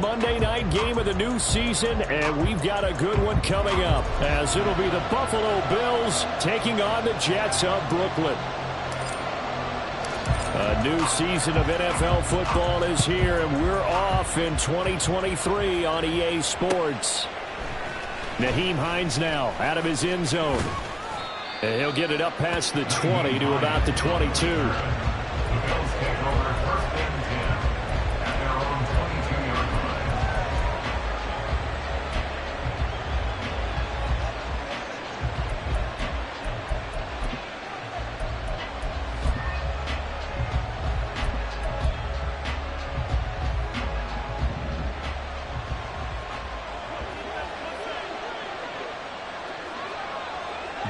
Monday night game of the new season, and we've got a good one coming up, as it'll be the Buffalo Bills taking on the Jets of Brooklyn. A new season of NFL football is here, and we're off in 2023 on EA Sports. Nyheim Hines now out of his end zone. And he'll get it up past the 20 to about the 22.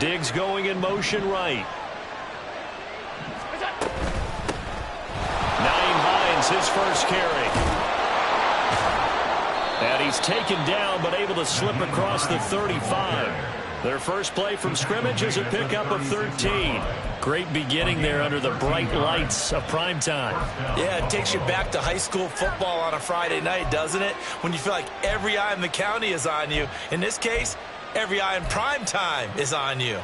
Diggs going in motion right. Nyheim Hines, his first carry. And he's taken down, but able to slip across the 35. Their first play from scrimmage is a pickup of 13. Great beginning there under the bright lights of primetime. Yeah, it takes you back to high school football on a Friday night, doesn't it? When you feel like every eye in the county is on you. In this case, every eye in prime time is on you.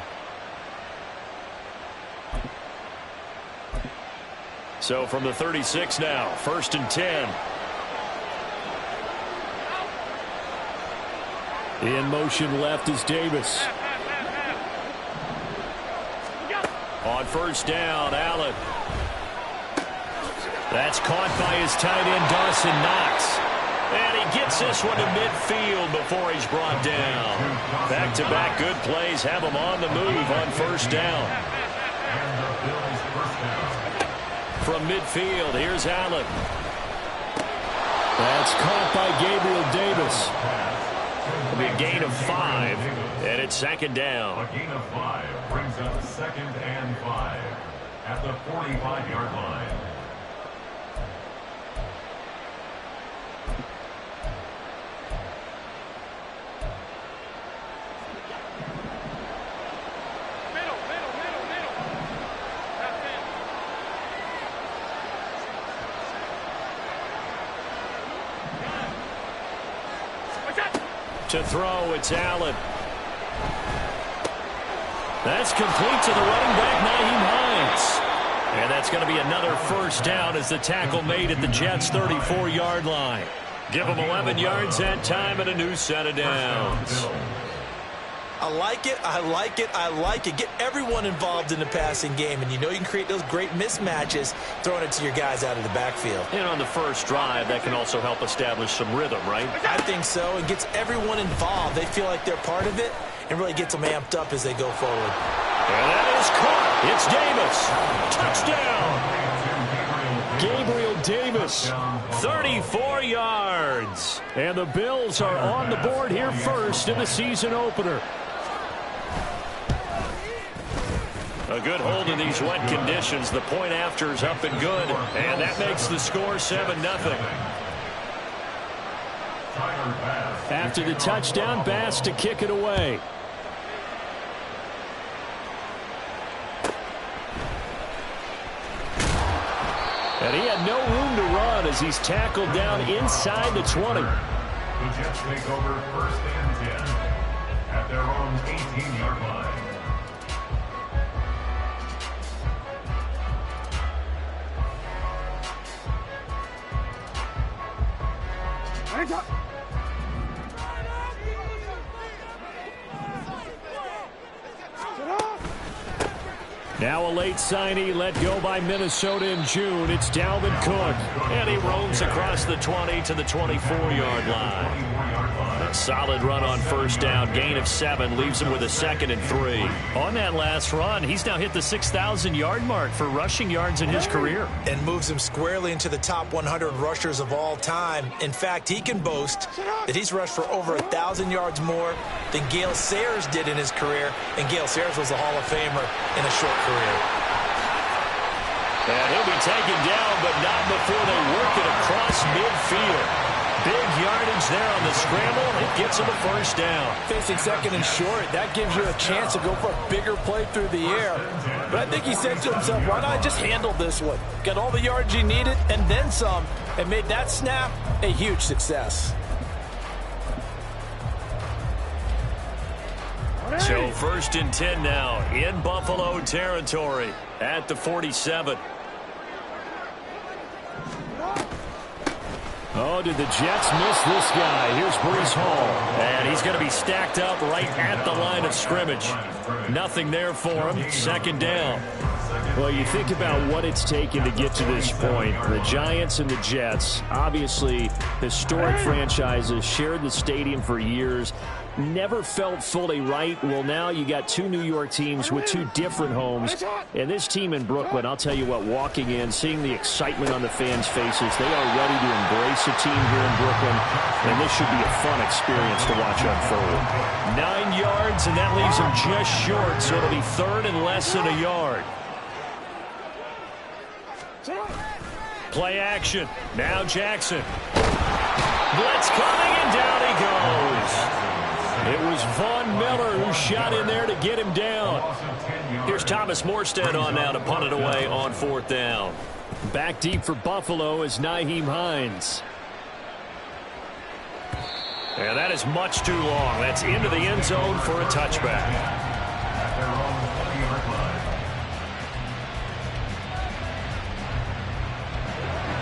So from the 36 now, 1st and 10. In motion left is Davis. On 1st down, Allen. That's caught by his tight end, Dawson Knox. And he gets this one to midfield before he's brought down. Back-to-back good plays have him on the move on 1st down. From midfield, here's Allen. That's caught by Gabriel Davis. It'll be a gain of 5, and it's 2nd down. A gain of 5 brings up 2nd and 5 at the 45-yard line. To throw, it's Allen. That's complete to the running back, Nyheim Hines. And that's going to be another 1st down as the tackle made at the Jets' 34-yard line. Give them 11 yards that time and a new set of downs. I like it, I like it, I like it. Get everyone involved in the passing game, and you know you can create those great mismatches throwing it to your guys out of the backfield. And on the first drive, that can also help establish some rhythm, right? I think so. It gets everyone involved. They feel like they're part of it and really gets them amped up as they go forward. And that is caught. It's Davis. Touchdown. Gabriel Davis, 34 yards. And the Bills are on the board here first in the season opener. A good hold in these wet conditions. The point after is up and good. And that makes the score 7-0. After the touchdown, Bass to kick it away. And he had no room to run as he's tackled down inside the 20. The Jets take over 1st and 10 at their own 18-yard line. Now a late signee let go by Minnesota in June. It's Dalvin Cook. And he roams across the 20 to the 24-yard line. A solid run on 1st down. Gain of 7 leaves him with a 2nd and 3. On that last run, he's now hit the 6,000-yard mark for rushing yards in his career. And moves him squarely into the top 100 rushers of all time. In fact, he can boast that he's rushed for over 1,000 yards more than Gale Sayers did in his career. And Gale Sayers was a Hall of Famer in a short career. And he'll be taken down, but not before they work it across midfield. Big yardage yards there on the scramble. It gets him a first down. Facing second and short, that gives you a chance to go for a bigger play through the air. But I think he said to himself, why not just handle this one? Got all the yards you needed and then some, and made that snap a huge success. So 1st and 10 now in Buffalo territory at the 47. Oh, did the Jets miss this guy? Here's Breece Hall. And he's going to be stacked up right at the line of scrimmage. Nothing there for him. 2nd down. Well, you think about what it's taken to get to this point. The Giants and the Jets, obviously historic franchises, shared the stadium for years. Never felt fully right. Well, now you got two New York teams with two different homes. And this team in Brooklyn, I'll tell you what, walking in, seeing the excitement on the fans' faces, they are ready to embrace a team here in Brooklyn. And this should be a fun experience to watch unfold. 9 yards, and that leaves them just short. So it'll be 3rd and less than a yard. Play action. Now Jackson. Blitz coming, and down he goes. It was Von Miller who shot in there to get him down. Here's Thomas Morstead on now to punt it away on 4th down. Back deep for Buffalo is Nyheim Hines. And that is much too long. That's into the end zone for a touchback.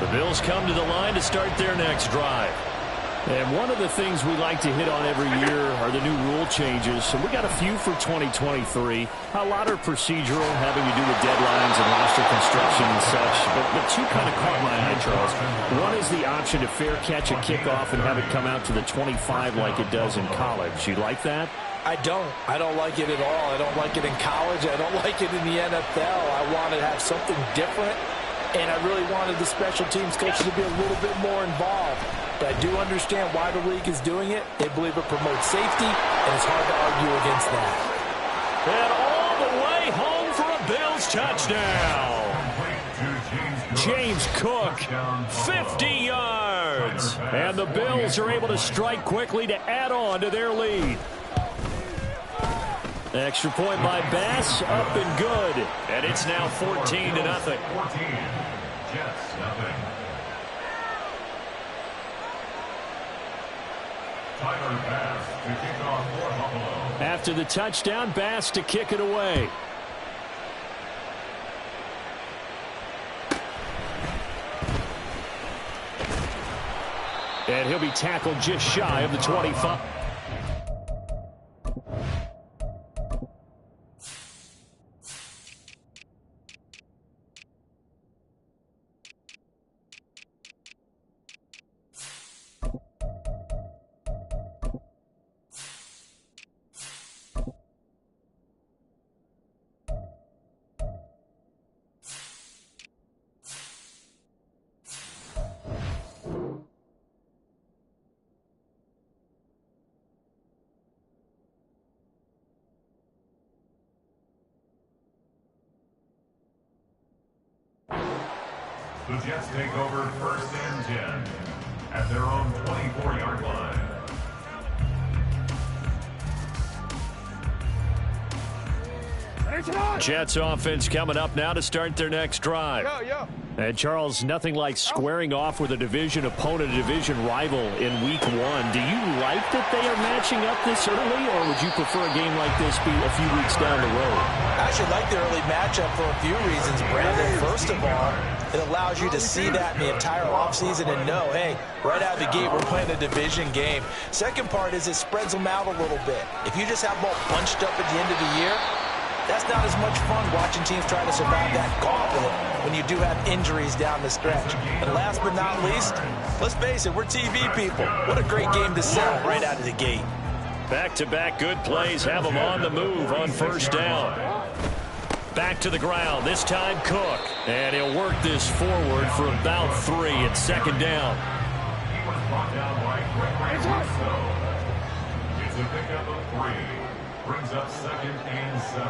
The Bills come to the line to start their next drive. And one of the things we like to hit on every year are the new rule changes. So we got a few for 2023. A lot are procedural, having to do with deadlines and roster construction and such. But two kind of caught my eye, Charles. One is the option to fair catch a kickoff and have it come out to the 25 like it does in college. You like that? I don't. I don't like it at all. I don't like it in college. I don't like it in the NFL. I want to have something different. And I really wanted the special teams coaches to be a little bit more involved. But I do understand why the league is doing it. They believe it promotes safety, and it's hard to argue against that. And all the way home for a Bills touchdown. James Cook, 50 yards. And the Bills are able to strike quickly to add on to their lead. Extra point by Bass, up and good. And it's now 14-0. 14, Jets, nothing. After the touchdown, Bass to kick it away. And he'll be tackled just shy of the 25. The Jets take over 1st and 10 at their own 24-yard line. Jets offense coming up now to start their next drive. And Charles, nothing like squaring off with a division opponent, a division rival in week 1. Do you like that they are matching up this early, or would you prefer a game like this be a few weeks down the road? I actually like the early matchup for a few reasons, Brandon. First of all, it allows you to see that in the entire offseason and know, hey, right out of the gate, we're playing a division game. Second part is it spreads them out a little bit. If you just have them all bunched up at the end of the year, that's not as much fun watching teams try to survive that gauntlet when you do have injuries down the stretch. And last but not least, let's face it, we're TV people. What a great game to sell right out of the gate. Back-to-back good plays have them on the move on 1st down. Back to the ground, this time Cook. And he'll work this forward for about 3 at 2nd down. He was brought down by Gregory Rousseau. It's a pickup of 3. Brings up 2nd and 7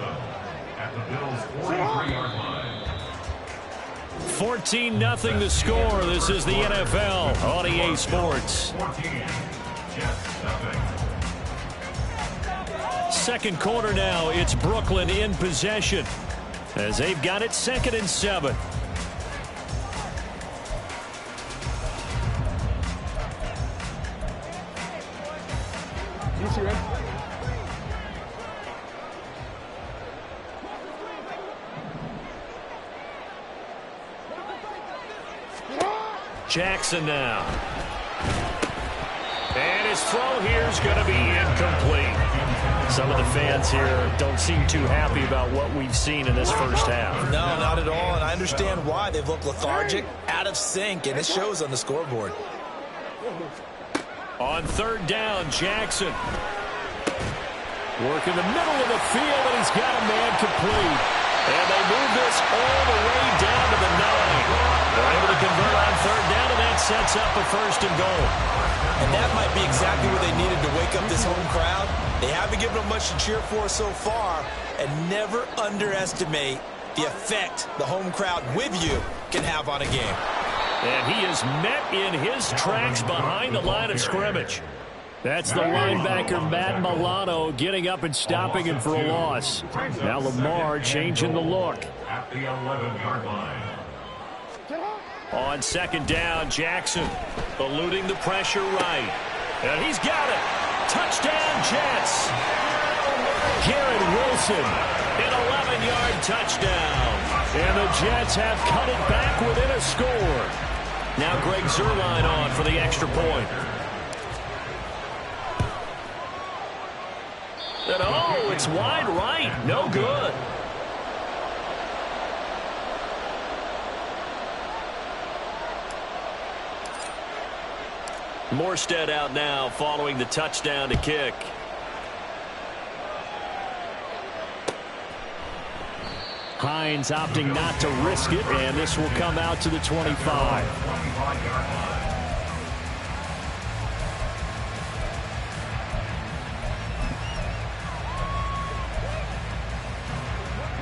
at the Bills' 43-yard line. 14-0 the score. This is the NFL on EA Sports. 14. Second quarter now. It's Brooklyn in possession as they've got it 2nd and 7. Jackson now. And his throw here is going to be incomplete. Some of the fans here don't seem too happy about what we've seen in this first half. No, not at all, and I understand why. They've looked lethargic, out of sync, and it shows on the scoreboard. On 3rd down, Jackson. Work in the middle of the field, and he's got a man complete. And they move this all the way down to the 9. They're able to convert on 3rd down, and that sets up a 1st and goal. And that might be exactly what they needed to wake up this home crowd. They haven't given them much to cheer for so far, and never underestimate the effect the home crowd with you can have on a game. And he is met in his tracks behind the line of scrimmage. That's the linebacker, Matt Milano, getting up and stopping him for a loss. Now Lamar changing the look. At the 11-yard line. On 2nd down, Jackson eluding the pressure right. And he's got it. Touchdown, Jets. Garrett Wilson, an 11-yard touchdown. And the Jets have cut it back within a score. Now Greg Zuerlein on for the extra point. And oh, it's wide right. No good. Morstead out now following the touchdown to kick. Hines opting not to risk it, and this will come out to the 25.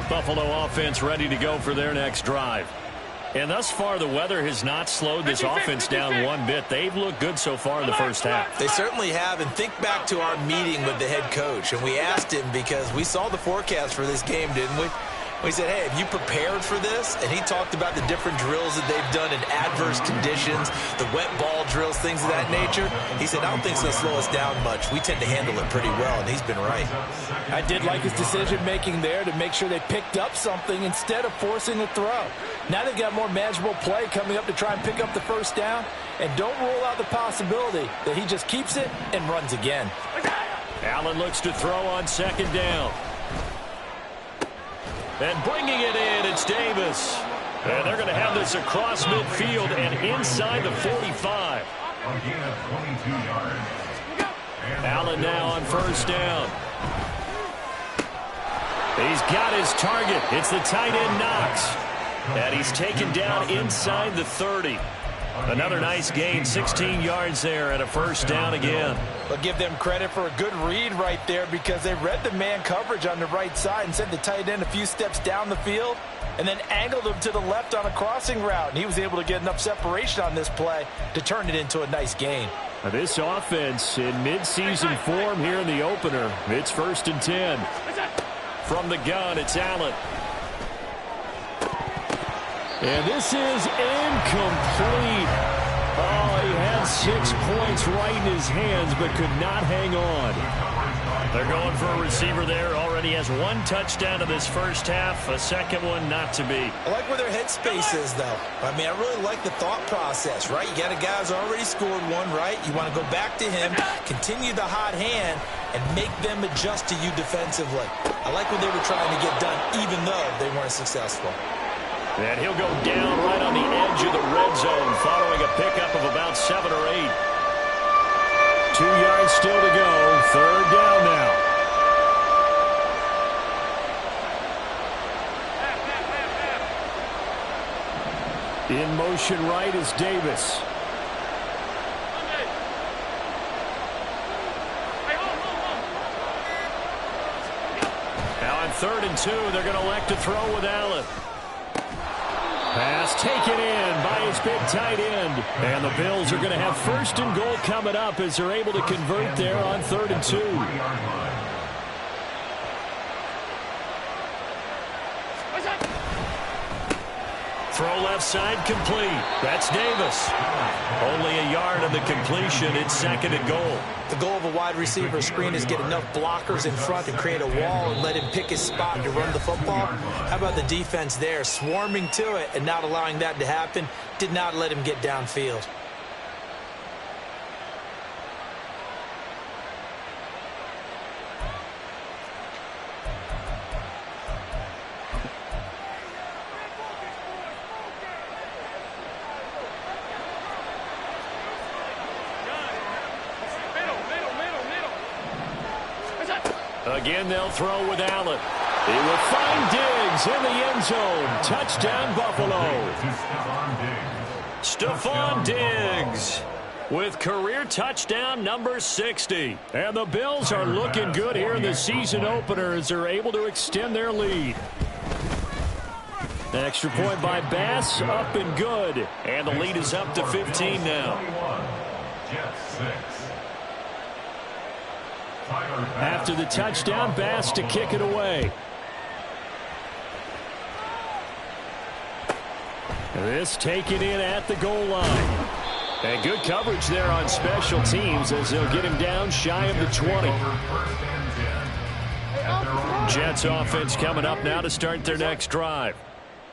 Buffalo offense ready to go for their next drive. And thus far, the weather has not slowed this offense down one bit. They've looked good so far in the first half. They certainly have, and think back to our meeting with the head coach, and we asked him because we saw the forecast for this game, didn't we? We said, hey, have you prepared for this? And he talked about the different drills that they've done in adverse conditions, the wet ball drills, things of that nature. He said, I don't think it's going to slow us down much. We tend to handle it pretty well, and he's been right. I did like his decision-making there to make sure they picked up something instead of forcing the throw. Now they've got more manageable play coming up to try and pick up the 1st down, and don't rule out the possibility that he just keeps it and runs again. Allen looks to throw on 2nd down. And bringing it in, it's Davis. And they're going to have this across midfield and inside the 45. Allen now on 1st down. He's got his target. It's the tight end Knox. And he's taken down inside the 30. Another nice gain, 16 yards there, and a 1st down again. But give them credit for a good read right there because they read the man coverage on the right side and sent the tight end a few steps down the field and then angled him to the left on a crossing route. And he was able to get enough separation on this play to turn it into a nice gain. Now this offense in midseason form here in the opener. It's 1st and 10. From the gun, it's Allen. And this is incomplete. Oh, he had 6 points right in his hands, but could not hang on. They're going for a receiver there. Already has 1 touchdown in this first half. A second one not to be. I like where their headspace is, though. I mean, I really like the thought process, right? You got a guy who's already scored 1, right? You want to go back to him, continue the hot hand, and make them adjust to you defensively. I like what they were trying to get done, even though they weren't successful. And he'll go down right on the edge of the red zone following a pickup of about 7 or 8. 2 yards still to go. 3rd down now. In motion right is Davis. Now on 3rd and 2, they're going to elect to throw with Allen. Pass taken in by his big tight end. And the Bills are going to have 1st and goal coming up as they're able to convert there on 3rd and 2. Throw left side complete. That's Davis. Only a yard of the completion. It's 2nd and goal. The goal of a wide receiver screen is get enough blockers in front to create a wall and let him pick his spot to run the football. How about the defense there, swarming to it and not allowing that to happen? Did not let him get downfield. Again, they'll throw with Allen. He will find Diggs in the end zone. Touchdown, Buffalo. Stephon Diggs with career touchdown number 60. And the Bills are looking good here in the season opener as they're able to extend their lead. Extra point by Bass, up and good. And the lead is up to 15 now. After the touchdown, Bass to kick it away. This taken in at the goal line. And good coverage there on special teams as they'll get him down shy of the 20. Jets offense coming up now to start their next drive.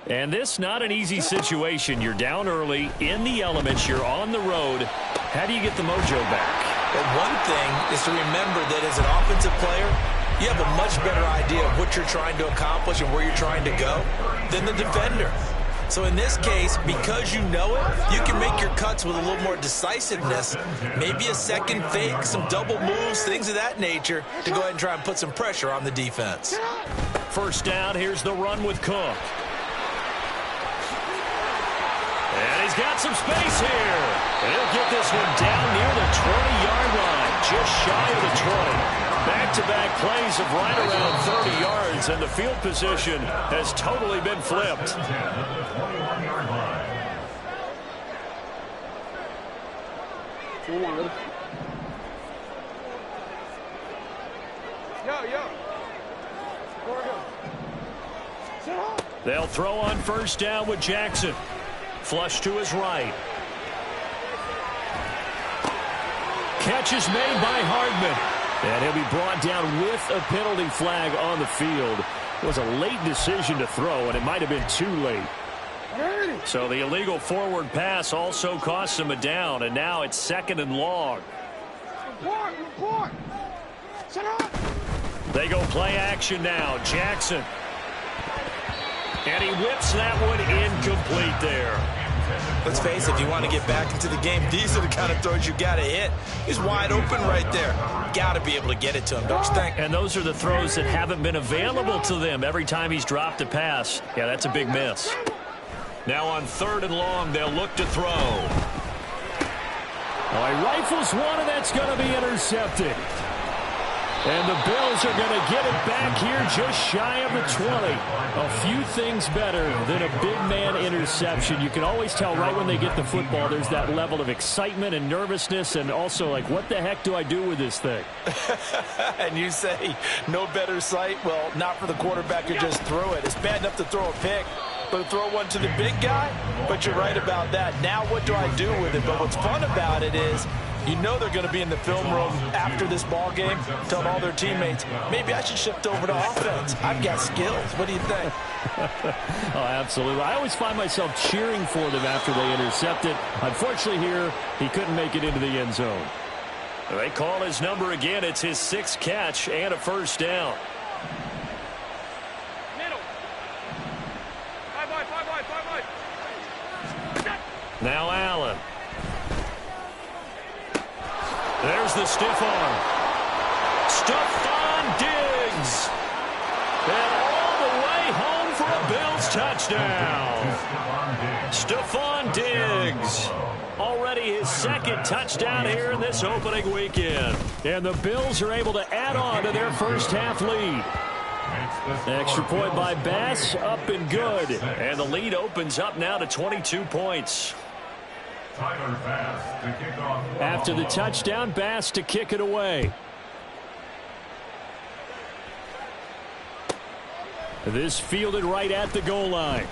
And this not an easy situation. You're down early, in the elements, you're on the road. How do you get the mojo back? But one thing is to remember that as an offensive player, you have a much better idea of what you're trying to accomplish and where you're trying to go than the defender. So in this case, because you know it, you can make your cuts with a little more decisiveness, maybe a second fake, some double moves, things of that nature, to go ahead and try and put some pressure on the defense. 1st down, here's the run with Cook. And he's got some space here. And he'll get this one down near the 20-yard line, just shy of the 20. Back-to-back plays of right around 30 yards, and the field position has totally been flipped. They'll throw on 1st down with Jackson. Flush to his right. Catch is made by Hardman. And he'll be brought down with a penalty flag on the field. It was a late decision to throw, and it might have been too late. So the illegal forward pass also cost him a down, and now it's 2nd and long. They go play action now. Jackson. And he whips that one incomplete there. Let's face it, if you want to get back into the game, these are the kind of throws you got to hit. He's wide open right there. Got to be able to get it to him, don't you think? And those are the throws that haven't been available to them every time he's dropped a pass. Yeah, that's a big miss. Now on 3rd and long, they'll look to throw. Oh, he rifles one, and that's going to be intercepted. And the Bills are going to get it back here just shy of the 20. A few things better than a big man interception. You can always tell right when they get the football, there's that level of excitement and nervousness, and also like, what the heck do I do with this thing? And you say no better sight? Well, not for the quarterback who just threw it. It's bad enough to throw a pick, but to throw one to the big guy? But you're right about that. Now what do I do with it? But what's fun about it is, you know they're going to be in the film room after this ball game, telling all their teammates, maybe I should shift over to offense. I've got skills. What do you think? Oh, absolutely. I always find myself cheering for them after they intercept it. Unfortunately here, he couldn't make it into the end zone. They call his number again. It's his 6th catch and a 1st down. Now Allen. There's the stiff arm. Stephon Diggs. And all the way home for a Bills touchdown. Stephon Diggs. Already his 2nd touchdown here in this opening weekend. And the Bills are able to add on to their first half lead. Extra point by Bass, up and good. And the lead opens up now to 22 points. After the touchdown, Bass to kick it away. This fielded right at the goal line.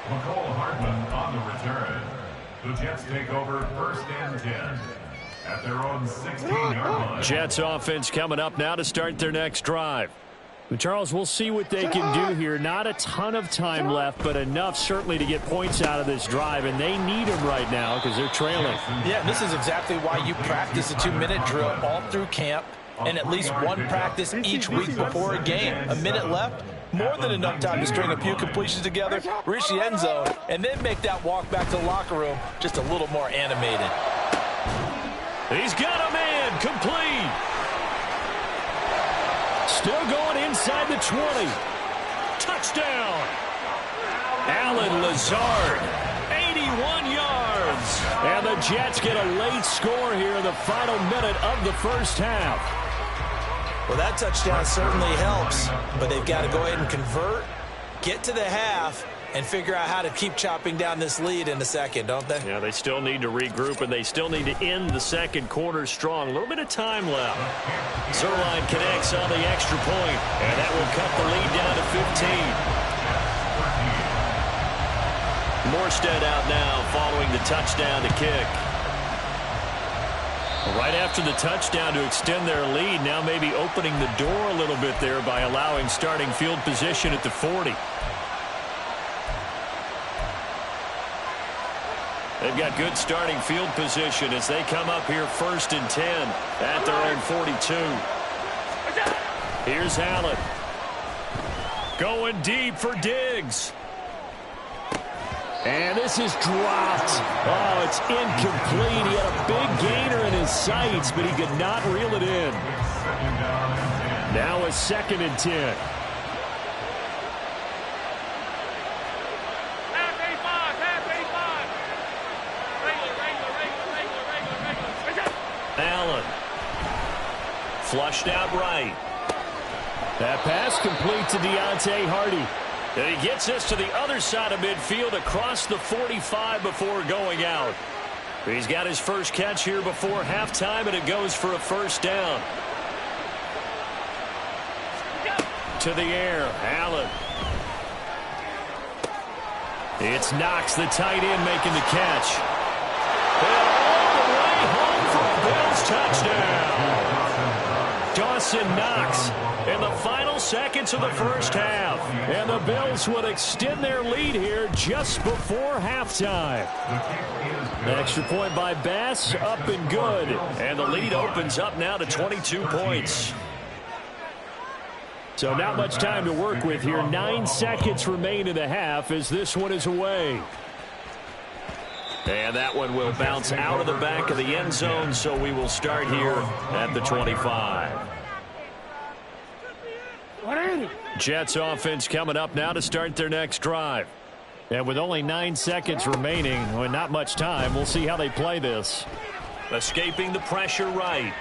McCole Hardman on the return. The Jets take over 1st and 10 at their own 16-yard line. Jets offense coming up now to start their next drive. Charles, we'll see what they can do here. Not a ton of time left, but enough certainly to get points out of this drive, and they need them right now because they're trailing. Yeah, this is exactly why you practice a 2-minute drill all through camp and at least one practice each week before a game. A minute left, more than enough time to string a few completions together, reach the end zone, and then make that walk back to the locker room just a little more animated. He's got a man complete. Still going inside the 20. Touchdown. Alan Lazard, 81 yards. And the Jets get a late score here in the final minute of the first half. Well, that touchdown certainly helps, but they've got to go ahead and convert, get to the half, and figure out how to keep chopping down this lead in the second, don't they? Yeah, they still need to regroup, and they still need to end the second quarter strong. A little bit of time left. Zerline connects on the extra point, and that will cut the lead down to 15. Morstead out now following the touchdown to kick. Right after the touchdown to extend their lead, now maybe opening the door a little bit there by allowing starting field position at the 40. They've got good starting field position as they come up here 1st and 10 at their own 42. Here's Allen. Going deep for Diggs. And this is dropped. Oh, it's incomplete. He had a big gainer in his sights, but he could not reel it in. Now a 2nd and 10. Allen. Flushed out right. That pass complete to Deontay Hardy. And he gets this to the other side of midfield across the 45 before going out. He's got his first catch here before halftime, and it goes for a 1st down. To the air, Allen. It's Knox, the tight end, making the catch. And all the way home for a Bills touchdown. Dawson Knox in the final seconds of the first half. And the Bills would extend their lead here just before halftime. The extra point by Bass, up and good. And the lead opens up now to 22 points. So not much time to work with here. 9 seconds remain in the half as this one is away. And that one will bounce out of the back of the end zone, so we will start here at the 25. Jets offense coming up now to start their next drive. And with only 9 seconds remaining, well, not much time, we'll see how they play this. Escaping the pressure right.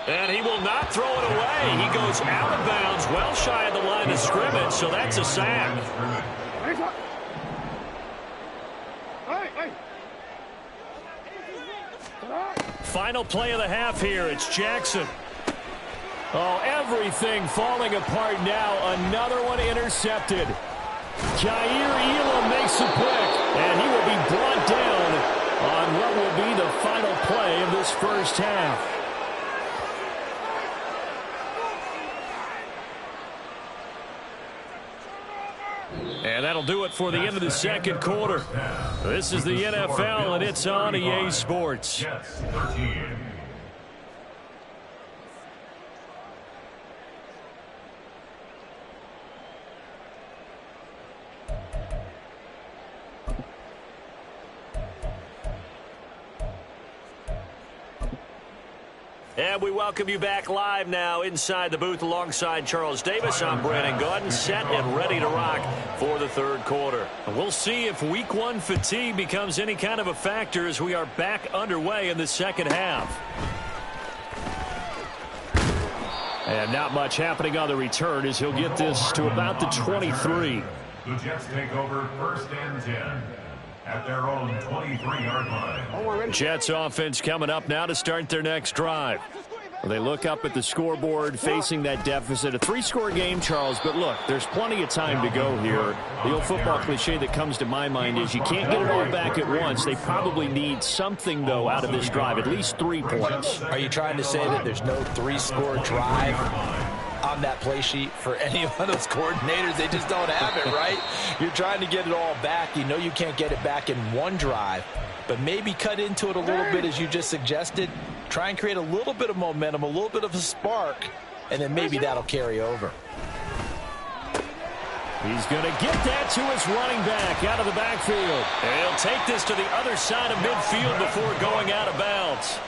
And he will not throw it away. He goes out of bounds, well shy of the line of scrimmage, so that's a sack. Final play of the half here. It's Jackson. Oh, everything falling apart now. Another one intercepted. Jair Elam makes a pick, and he will be brought down on what will be the final play of this first half. And that'll do it for the end of the second quarter. This is the NFL, and it's on EA Sports. And we welcome you back live now inside the booth alongside Charles Davis. I'm Brandon Gaudin, set and ready to rock for the third quarter. We'll see if week one fatigue becomes any kind of a factor as we are back underway in the second half. And not much happening on the return as he'll get this to about the 23. The Jets take over 1st and 10 at their own 23-yard line. Jets offense coming up now to start their next drive. They look up at the scoreboard facing that deficit. A 3-score game, Charles, but look, there's plenty of time to go here. The old football cliche that comes to my mind is you can't get it all back at once. They probably need something, though, out of this drive, at least 3 points. Are you trying to say that there's no 3-score drive on that play sheet for any of those coordinators? They just don't have it, right? You're trying to get it all back. You know you can't get it back in one drive, but maybe cut into it a little bit as you just suggested. Try and create a little bit of momentum, a little bit of a spark, and then maybe that'll carry over. He's going to get that to his running back out of the backfield. And he'll take this to the other side of midfield before going out of bounds.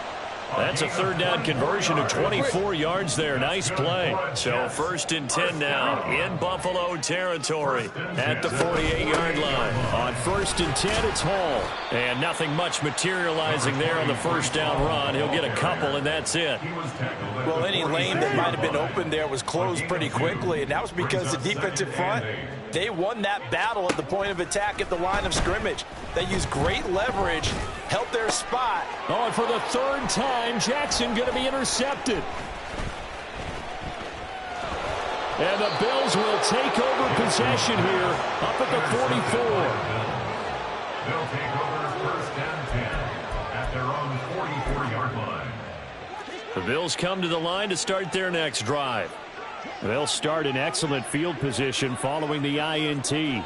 That's a 3rd down conversion of 24 yards there. Nice play. So 1st and 10 now in Buffalo territory at the 48-yard line. On 1st and 10, it's Hall. And nothing much materializing there on the 1st down run. He'll get a couple, and that's it. Well, any lane that might have been open there was closed pretty quickly, and that was because the defensive front, they won that battle at the point of attack at the line of scrimmage. They used great leverage, held their spot. Oh, and for the 3rd time, Jackson going to be intercepted. And the Bills will take over possession here up at the 44. They'll take over 1st and 10 at their own 44-yard line. The Bills come to the line to start their next drive. They'll start in excellent field position following the INT.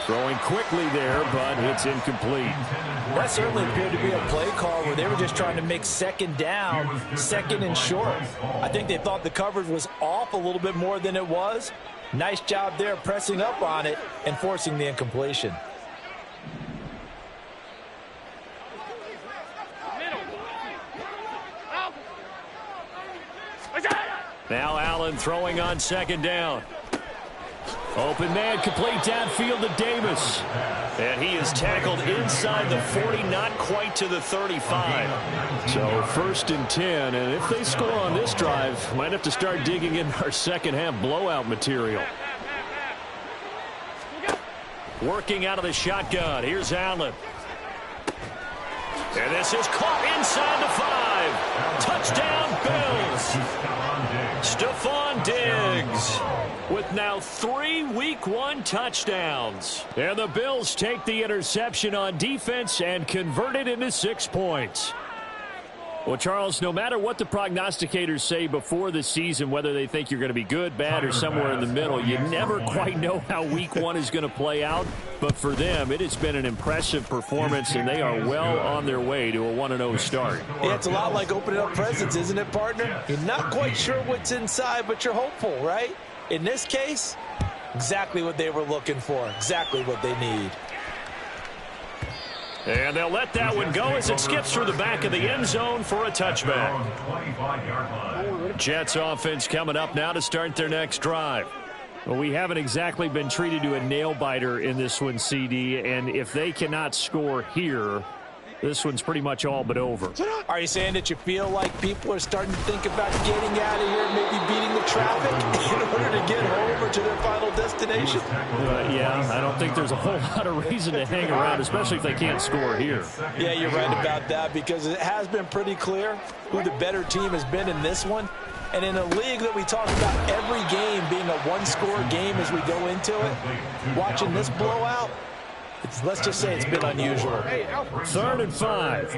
Throwing quickly there, but it's incomplete. That certainly appeared to be a play call where they were just trying to make 2nd down, 2nd and short. I think they thought the coverage was off a little bit more than it was. Nice job there pressing up on it and forcing the incompletion. Now Allen throwing on 2nd down. Open man, complete downfield to Davis. And he is tackled inside the 40, not quite to the 35. So 1st and 10, and if they score on this drive, might have to start digging in our second half blowout material. Working out of the shotgun. Here's Allen. And this is caught inside the 5. Touchdown, Bills. Stephon Diggs with now 3 Week 1 touchdowns. And the Bills take the interception on defense and convert it into 6 points. Well, Charles, no matter what the prognosticators say before the season, whether they think you're going to be good, bad, or somewhere in the middle, you never quite know how Week 1 is going to play out. But for them, it has been an impressive performance, and they are well on their way to a 1-0 start. Yeah, it's a lot like opening up presents, isn't it, partner? You're not quite sure what's inside, but you're hopeful, right? In this case, exactly what they were looking for, exactly what they need. And they'll let that one go as it skips through the back of the end zone for a touchback. Jets offense coming up now to start their next drive. Well, we haven't exactly been treated to a nail-biter in this one, CD, and if they cannot score here, this one's pretty much all but over. Are you saying that you feel like people are starting to think about getting out of here, maybe beating the traffic in order to get home or to their final destination? Yeah, I don't think there's a whole lot of reason to hang around, especially if they can't score here. Yeah, you're right about that, because it has been pretty clear who the better team has been in this one. And in a league that we talk about every game being a one-score game as we go into it, watching this blowout, let's just say it's been unusual. 3rd and 5.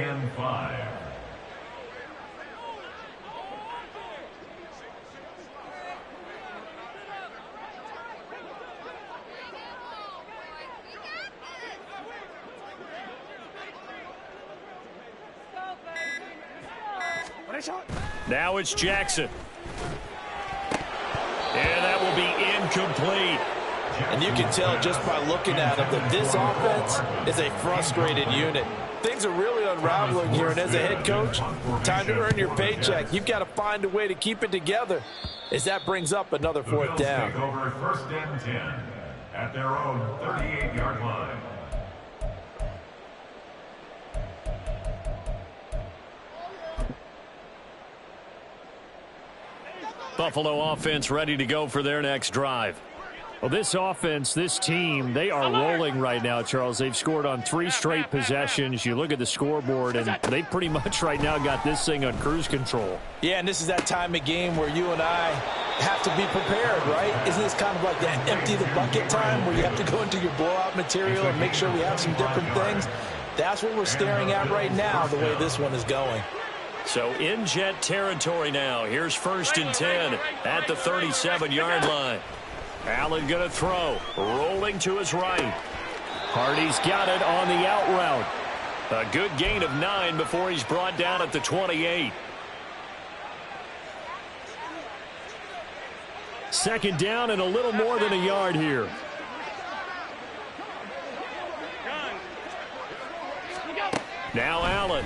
Now it's Jackson. And that will be incomplete. And you can tell just by looking at them that this offense is a frustrated unit. Things are really unraveling here, and as a head coach, time to earn your paycheck. You've got to find a way to keep it together as that brings up another 4th down. Take over 1st and 10 at their own 38-yard line. Buffalo offense ready to go for their next drive. Well, this offense, this team, they are rolling right now, Charles. They've scored on 3 straight possessions. You look at the scoreboard, and they pretty much right now got this thing on cruise control. Yeah, and this is that time of game where you and I have to be prepared, right? Isn't this kind of like that empty the bucket time where you have to go into your blowout material and make sure we have some different things? That's what we're staring at right now, the way this one is going. So in Jet territory now. Here's 1st and 10 at the 37-yard line. Allen going to throw. Rolling to his right. Hardy's got it on the out route. A good gain of 9 before he's brought down at the 28. 2nd down and a little more than a yard here. Now Allen.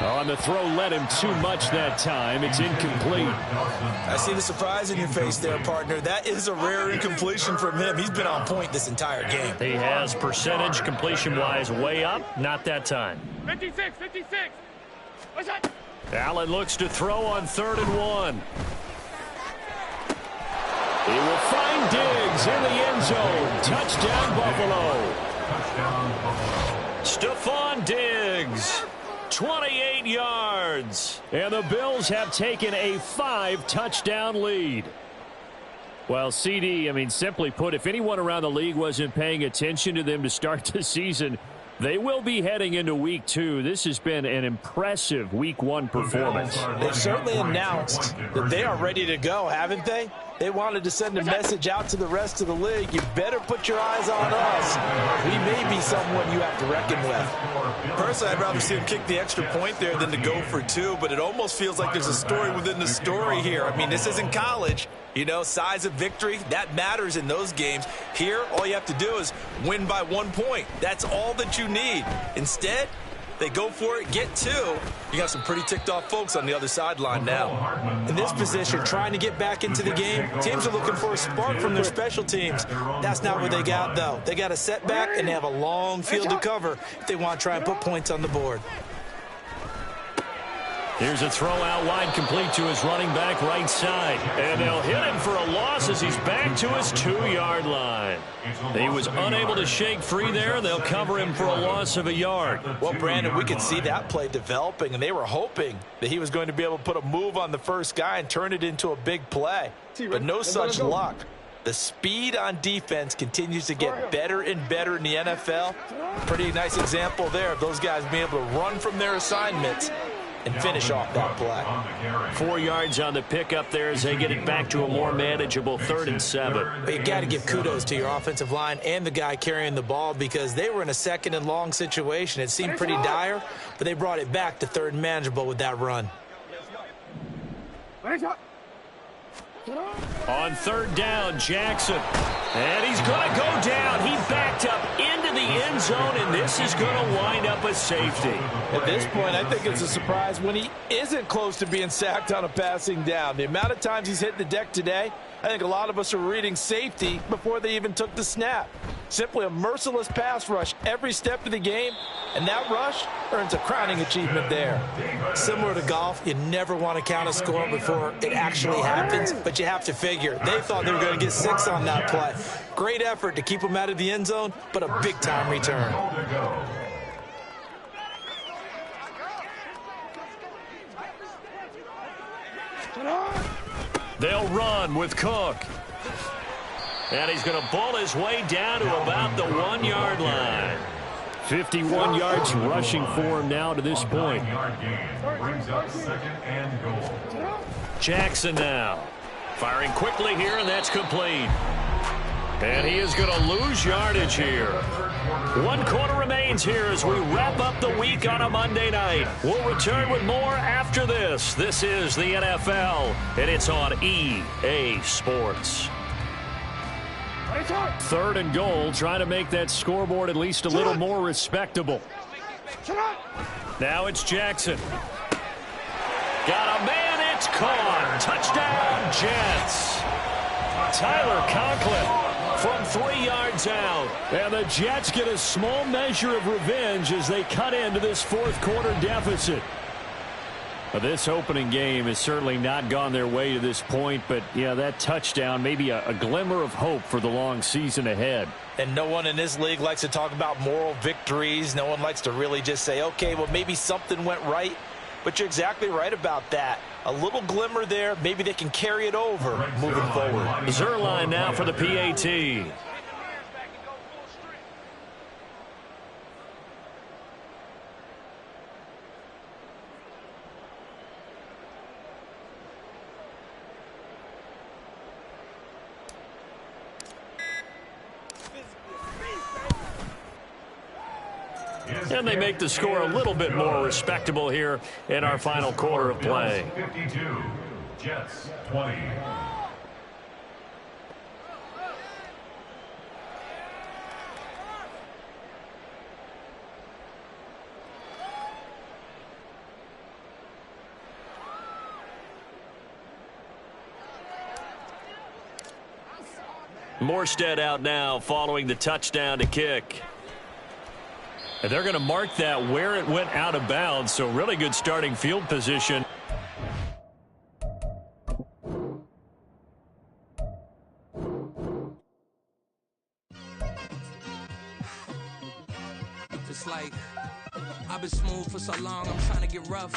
On the throw led him too much that time. It's incomplete. I see the surprise in your face there, partner. That is a rare incompletion from him. He's been on point this entire game. He has percentage completion-wise way up. Not that time. 56. What's that? Allen looks to throw on 3rd and 1. He will find Diggs in the end zone. Touchdown, Buffalo. Stephon Diggs. 28 yards. And the Bills have taken a 5-touchdown lead. Well, CD, I mean, simply put, if anyone around the league wasn't paying attention to them to start the season, they will be heading into Week 2. This has been an impressive Week 1 performance. They've certainly announced that they are ready to go, haven't they? They wanted to send a message out to the rest of the league. You better put your eyes on us. We may be someone you have to reckon with. Personally, I'd rather see him kick the extra point there than to go for 2, but it almost feels like there's a story within the story here. I mean, this isn't college. You know, size of victory, that matters in those games. Here, all you have to do is win by 1 point. That's all that you need. Instead, they go for it, get 2. You got some pretty ticked off folks on the other sideline now. In this position, trying to get back into the game, teams are looking for a spark from their special teams. That's not what they got, though. They got a setback, and they have a long field to cover if they want to try and put points on the board. Here's a throw out wide, complete to his running back right side. And they'll hit him for a loss as he's back to his 2-yard line. He was unable to shake free there. They'll cover him for a loss of a yard. Well, Brandon, we could see that play developing, and they were hoping that he was going to be able to put a move on the first guy and turn it into a big play. But no such luck. The speed on defense continues to get better and better in the NFL. Pretty nice example there of those guys being able to run from their assignments and finish off that play. 4 yards on the pickup there as they get it back to a more manageable 3rd and 7. But you got to give kudos to your offensive line and the guy carrying the ball because they were in a 2nd and long situation. It seemed pretty dire, but they brought it back to 3rd and manageable with that run. On 3rd down, Jackson. And he's going to go down. He backed up into the end zone, and this is going to wind up a safety. At this point, I think it's a surprise when he isn't close to being sacked on a passing down. The amount of times he's hit the deck today, I think a lot of us are reading safety before they even took the snap. Simply a merciless pass rush every step of the game, and that rush earns a crowning achievement there. Similar to golf, you never want to count a score before it actually happens, but you have to figure. They thought they were going to get 6 on that play. Great effort to keep them out of the end zone, but a big-time return. They'll run with Cook. And he's going to ball his way down to about the 1-yard line. 51 yards rushing for him now to this point. Brings up 2nd and goal. Jackson now. Firing quickly here, and that's complete. And he is going to lose yardage here. 1 quarter remains here as we wrap up the week on a Monday night. We'll return with more after this. This is the NFL, and it's on EA Sports. 3rd and goal, trying to make that scoreboard at least a little more respectable. Now it's Jackson. Got a man, it's caught. Touchdown, Jets. Tyler Conklin from 3 yards out. And the Jets get a small measure of revenge as they cut into this 4th quarter deficit. This opening game has certainly not gone their way to this point, but yeah, that touchdown, maybe a glimmer of hope for the long season ahead. And no one in this league likes to talk about moral victories. No one likes to really just say, okay, well, maybe something went right. But you're exactly right about that. A little glimmer there. Maybe they can carry it over moving forward. Zerline now for the PAT. And they make the score a little bit more respectable here in our final quarter of play. 52, Jets 20. Morstead out now following the touchdown to kick. And they're going to mark that where it went out of bounds, so really good starting field position. It's like I've been smooth for so long, I'm trying to get rough.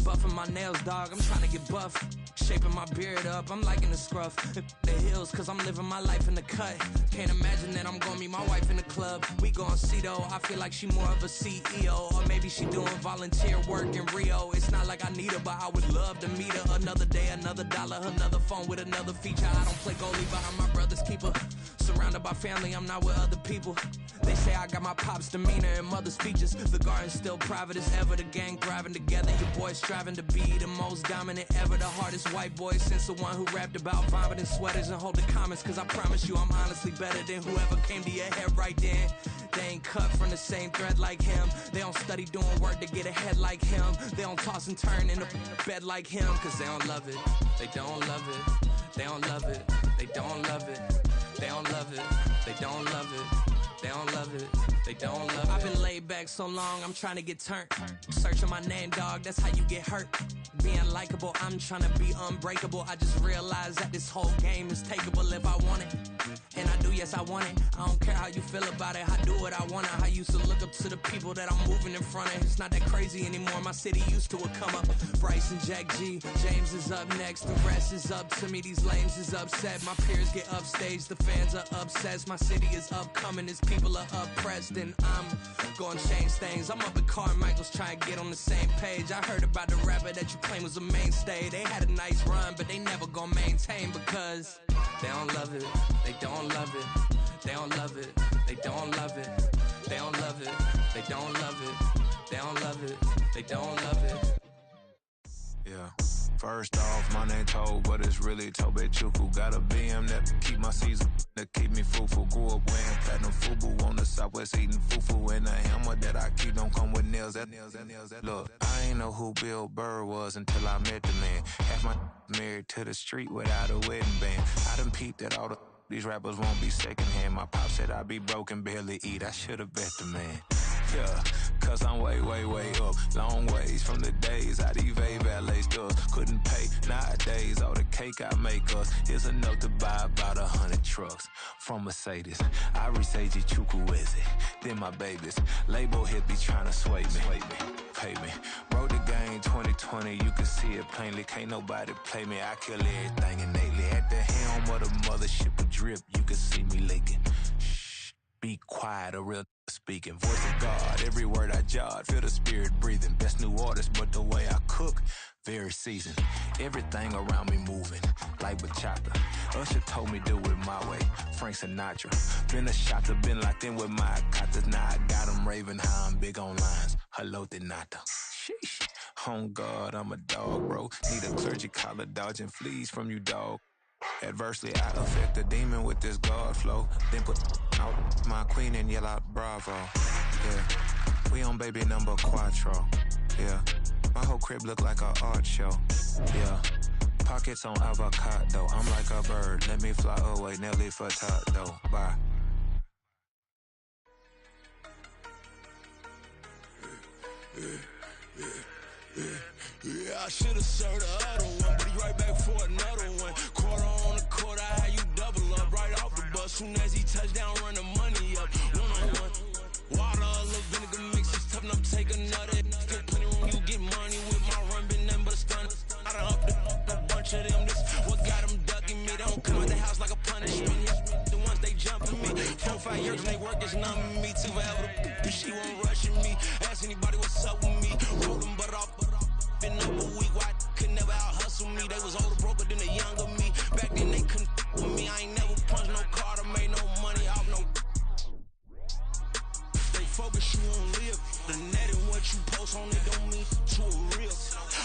Buffing my nails, dog, I'm trying to get buff. Shaping my beard up, I'm liking the scruff. The hills, cause I'm living my life in the cut. Can't imagine that I'm gonna meet my wife in the club. We gon' see though, I feel like she more of a CEO. Or maybe she doing volunteer work in Rio. It's not like I need her, but I would love to meet her. Another day, another dollar, another phone with another feature. I don't play goalie, but I'm my brother's keeper. Surrounded by family, I'm not with other people. They say I got my pop's demeanor and mother's features. The garden's still private as ever. The gang thriving together. Your boys striving to be the most dominant ever. The hardest white boy since the one who rapped about vomiting sweaters and hold the comments. Cause I promise you I'm honestly better than whoever came to your head right then. They ain't cut from the same thread like him. They don't study doing work to get ahead like him. They don't toss and turn in the bed like him. Cause they don't love it. They don't love it. They don't love it. They don't love it. They don't love it. They don't love it. They don't love it. They don't love it. I've been laid back so long, I'm trying to get turned. Searching my name, dog, that's how you get hurt. Being likable, I'm trying to be unbreakable. I just realized that this whole game is takeable if I want it. And I do, yes, I want it. I don't care how you feel about it. I do what I want it. I used to look up to the people that I'm moving in front of. It's not that crazy anymore. My city used to come up. Bryce and Jack G. James is up next. The rest is up to me. These lames is upset. My peers get upstage. The fans are obsessed. My city is upcoming. These people are oppressed. And I'm gonna change things. I'm up at Carmichael's trying to get on the same page. I heard about the rapper that you claim was a mainstay. They had a nice run, but they never gonna maintain because they don't love it. They don't love it. They don't love it. They don't love it. They don't love it. They don't love it. They don't love it. They don't love it. Yeah. First off, my name Toad, but it's really Tobe Chuku. Got a BM that keep my season, that keep me fruitful. Grew up wearing platinum FUBU on the Southwest eating fufu. And the hammer that I keep don't come with nails. Look, I ain't know who Bill Burr was until I met the man. Half my married to the street without a wedding band. I done peeped at all these rappers won't be secondhand. My pop said I'd be broken, barely eat. I should've bet the man. Yeah, cause I'm way, way, way up. Long ways from the days I evade valet stores. Couldn't pay nowadays. All the cake I make us is enough to buy about 100 trucks from Mercedes. I resage Chukwueze, then my babies. Label hit be trying to sway me. Pay me. Wrote the game 2020, you can see it plainly. Can't nobody play me. I kill everything innately. At the helm of the mothership of drip, you can see me leaking. Shh, be quiet, a real speaking. Voice of God, every word I jot. Feel the spirit breathing. Best new artist, but the way I cook, very seasoned. Everything around me moving, like bachata. Usher told me do it my way. Frank Sinatra. Been a shotter, been locked in with my katas. Now I got them raving how I'm big on lines. Hello, Denata. Sheesh. On God, I'm a dog, bro. Need a clergy collar, dodging fleas from you, dog. Adversely, I affect the demon with this God flow. Then put out my queen and yell out bravo. Yeah, we on baby number quattro. Yeah, my whole crib look like an art show. Yeah, pockets on avocado. I'm like a bird, let me fly away. Nelly Furtado, bye. Yeah, I should've served the other one, but he right back for another one. Quarter on the quarter, how you double up right off the bus. Soon as he touch down, run the money up. One-on-one. Water, a little vinegar mix, it's tough enough to take another. Still plenty room, you get money with my run, been nothing but a stun. I done up a bunch of them, this what got them ducking me. They don't come out the house like a punishment. The ones they jumping me. 4-5 years and they work is numbing me. Too forever, she won't rushing me. Ask anybody what's up with me. Rolling but off. Been up a week, why could never out hustle me? They was older, broker than the younger me. Back then they couldn't with me. I ain't never punched no card or made no money off no. They focus you on live. The net and what you post on it don't mean to a real.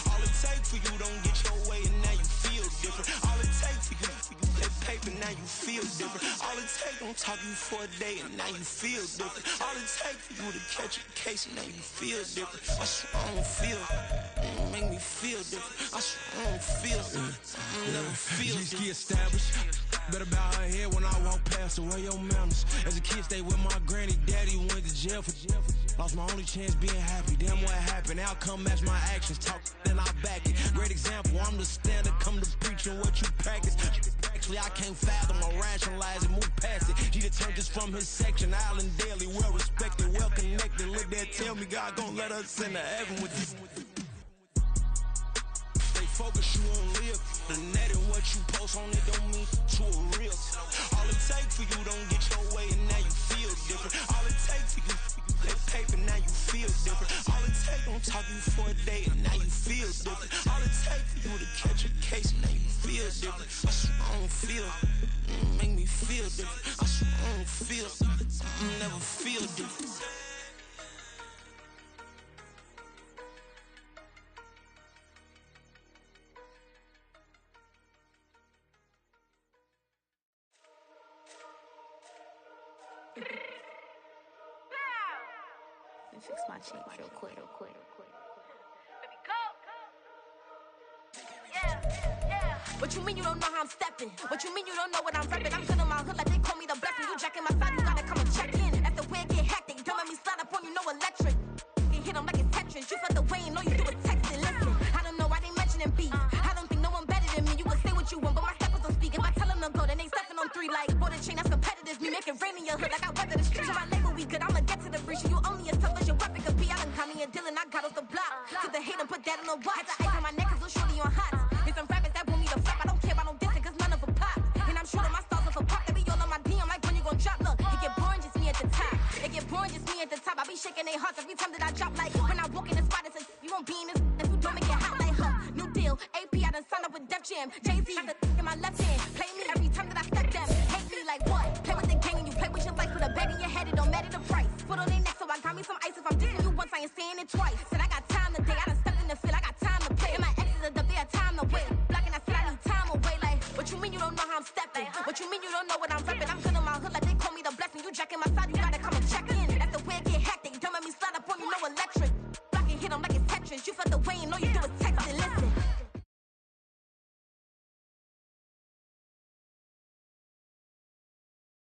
All it take for you don't get your way and now you feel different. All it take for you that paper, now you feel different. All it take don't talk you for a day and now you feel different. All it take for you to catch a case and now you feel different. I swear I don't feel. Make me feel different. I swear I don't feel. I never feel different. Established. Better bow her head when I walk past her. Where your manners? As a kid, stayed with my granny. Daddy went to jail for. Lost my only chance being happy. Damn, what happened? Outcome match my actions. Talk, then I back it. Great example. I'm the standard. Come to preaching what you practice. Actually, I can't fathom or rationalize it. Move past it. He determined just from his section. Island Daily, well respected, well connected. Look there, tell me God gon' let us into heaven with this. Focus you on live. The net and what you post on it don't mean to a real. All it take for you don't get your way and now you feel different. All it take for you that paper, now you feel different. All it take don't talk you for a day and now you feel different. All it take for you to catch a case and now you feel different. I swear I don't feel. Make me feel different. I swear I don't feel. Never feel different. Fix my change real quick. Baby, go. Yeah. What you mean you don't know how I'm stepping? What you mean you don't know what I'm repping? I'm good in my hood like they call me the blessing. You jacking my side, you gotta come and check in. After where it get hectic, don't let me slide up on you, no electric. You hit them like it's Tetris. You felt the way and all you do is texting. Listen, I don't know why they mentioning beef. I don't think no one better than me. You can say what you want, but my steppers don't speak. If I tell them to go, then they stepping on 3 like border chain. That's competitive. Me make it rain in your hood like I weather the streets. So my label we good. I'ma get to the breach. You only as tough as your weapon could be. I done caught me a Dylan. I got off the block. To the hate and put that on the watch. Had the ice on my neck 'cause little shorty on hot. There's some rappers that want me to flop. I don't care about no dissing 'cause none of them pop. And I'm shooting my stars off a pop. They be all on my DM like when you gon' drop. Look, it get boring just me at the top. It get boring just me at the top. I be shaking their hearts every time that I drop. Like when I walk in the spot, it says you won't be in this if you don't make it hot like her. New deal, AP. I done signed up with Def Jam. Jay-Z got the in my left hand. Play me every time that I step them. Hate me like what? Play with the gang and you play with your life with a bag in your head. It don't